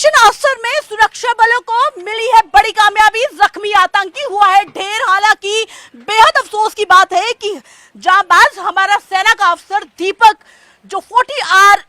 Operation अफसर में सुरक्षा बलों को मिली है बड़ी कामयाबी, जख्मी आतंकी हुआ है ढेर। हालांकि बेहद अफसोस की बात है कि जांबाज हमारा सेना का अफसर दीपक जो 40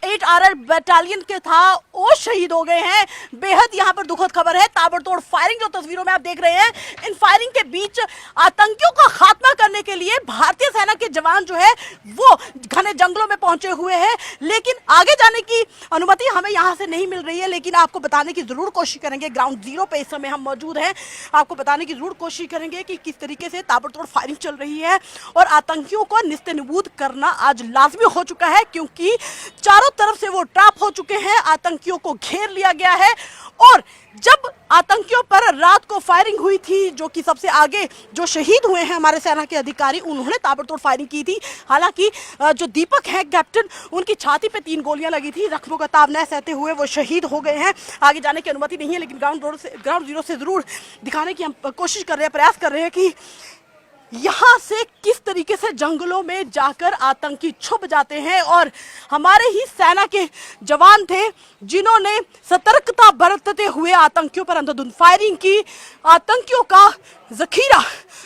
RR बटालियन के था वो शहीद हो गए हैं। बेहद यहाँ पर दुखद खबर है। ताबड़तोड़ फायरिंग जो तस्वीरों में आप देख रहे हैं, इन फायरिंग के बीच आतंकियों का खात्मा करने के लिए भारतीय सेना के जवान जो है वो घने जंगलों में पहुंचे हुए हैं, लेकिन आगे जाने की अनुमति हमें यहाँ से नहीं मिल रही है। लेकिन आपको बताने की जरूर कोशिश करेंगे, ग्राउंड जीरो पे इस समय हम मौजूद हैं, आपको बताने की जरूर कोशिश करेंगे कि किस तरीके से ताबड़तोड़ फायरिंग चल रही है और आतंकियों को निस्तेनाबूद करना आज लाजमी हो चुका है, क्योंकि चारों तरफ से वो ट्रैप हो चुके हैं। आतंकियों को घेर लिया गया है और जब आतंकियों पर रात को फायरिंग हुई थी, जो कि सबसे आगे जो शहीद हुए हैं हमारे सेना के अधिकारी, उन्होंने ताबड़तोड़ फायरिंग की थी। हालांकि जो दीपक है कैप्टन, उनकी छाती पे 3 गोलियां लगी थी, जख्मों का ताब न सहते हुए वो शहीद हो गए हैं। आगे जाने की अनुमति नहीं है, लेकिन ग्राउंड जीरो से जरूर दिखाने की हम कोशिश कर रहे हैं, प्रयास कर रहे हैं कि यहाँ से किस तरीके से जंगलों में जाकर आतंकी छुप जाते हैं। और हमारे ही सेना के जवान थे जिन्होंने सतर्कता बरतते हुए आतंकियों पर अंधाधुंध फायरिंग की। आतंकियों का जखीरा,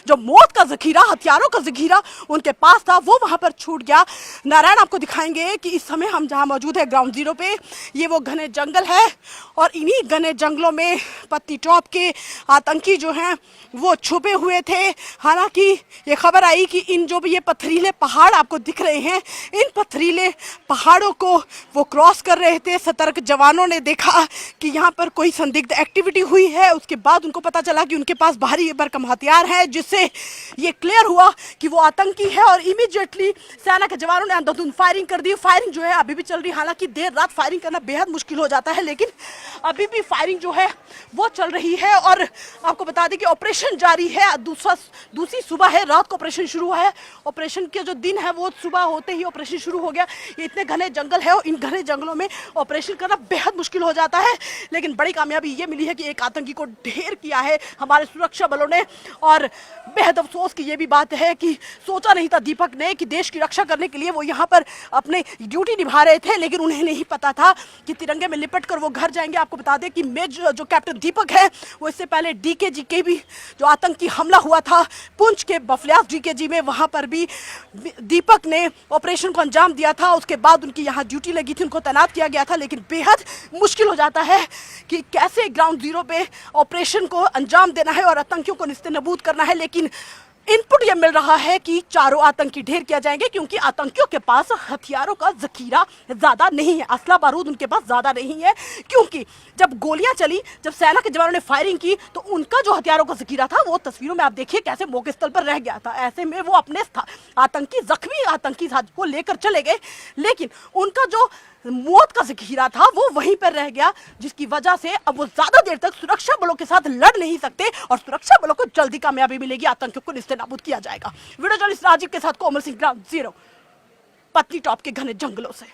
जो मौत का जखीरा, हथियारों का जखीरा उनके पास था, वो वहां पर छूट गया। नारायण आपको दिखाएंगे कि इस समय हम जहां मौजूद है ग्राउंड जीरो पे, ये वो घने जंगल है और इन्हीं घने जंगलों में पत्ती टॉप के आतंकी जो हैं वो छुपे हुए थे। हालांकि ये खबर आई कि इन जो भी ये पथरीले पहाड़ आपको दिख रहे हैं, इन पथरीले पहाड़ों को वो क्रॉस कर रहे थे। सतर्क जवानों ने देखा कि यहाँ पर कोई संदिग्ध एक्टिविटी हुई है, उसके बाद उनको पता चला कि उनके पास भारी भरकम हथियार है, जिससे ये क्लियर हुआ कि वो आतंकी है और इमीडिएटली सेना के जवानों ने अंधाधुंध फायरिंग कर दी। फायरिंग जो है अभी भी चल रही है, हालांकि देर रात फायरिंग करना बेहद मुश्किल हो जाता है, लेकिन अभी भी फायरिंग जो है वो चल रही है। और आपको बता दें कि ऑपरेशन जारी है, दूसरी सुबह है, रात को ऑपरेशन शुरू हुआ है। ऑपरेशन के जो दिन है वो सुबह होते ही ऑपरेशन शुरू हो गया। ये इतने घने जंगल है और इन घने जंगलों में ऑपरेशन करना बेहद मुश्किल हो जाता है, लेकिन बड़ी कामयाबी ये मिली है कि एक आतंकी को ढेर किया है हमारे सुरक्षा बलों ने। और बेहद अफसोस की ये भी बात है कि सोचा नहीं था दीपक ने कि देश की रक्षा करने के लिए वो यहाँ पर अपने ड्यूटी निभा रहे थे, लेकिन उन्हें नहीं पता था कि तिरंगे में लिपट कर वो घर जाएंगे। आपको बता दें कि मेजर जो कैप्टन दीपक है वो इससे पहले DKG के भी जो आतंकी हमला हुआ था पुंछ के बफल्यास DKG में, वहां पर भी दीपक ने ऑपरेशन को अंजाम दिया था। उसके बाद उनकी यहाँ ड्यूटी लगी थी, उनको तैनात किया गया था, लेकिन बेहद मुश्किल हो जाता है कि कैसे ग्राउंड जीरो पे ऑपरेशन को अंजाम देना है और आतंकियों को निस्तेनाबूद करना है। लेकिन इनपुट ये मिल रहा है कि चारों आतंकी ढेर किया जाएंगे, क्योंकि आतंकियों के पास हथियारों का जखीरा ज्यादा नहीं है, असला बारूद उनके पास ज्यादा नहीं है, क्योंकि जब गोलियां चली, जब सेना के जवानों ने फायरिंग की, तो उनका जो हथियारों का जखीरा था वो तस्वीरों में आप देखिए कैसे मौके स्थल पर रह गया था। ऐसे में वो अपने आतंकी, जख्मी आतंकी साथ को लेकर चले गए, लेकिन उनका जो मौत का जखीरा था वो वहीं पर रह गया, जिसकी वजह से अब वो ज्यादा देर तक सुरक्षा बलों के साथ लड़ नहीं सकते और सुरक्षा बलों को जल्दी कामयाबी मिलेगी, आतंकियों को निस्तेनाबूद किया जाएगा। वीडियो जर्नलिस्ट राजीव के साथ कोमल सिंह, ग्राउंड जीरो, पत्नी टॉप के घने जंगलों से।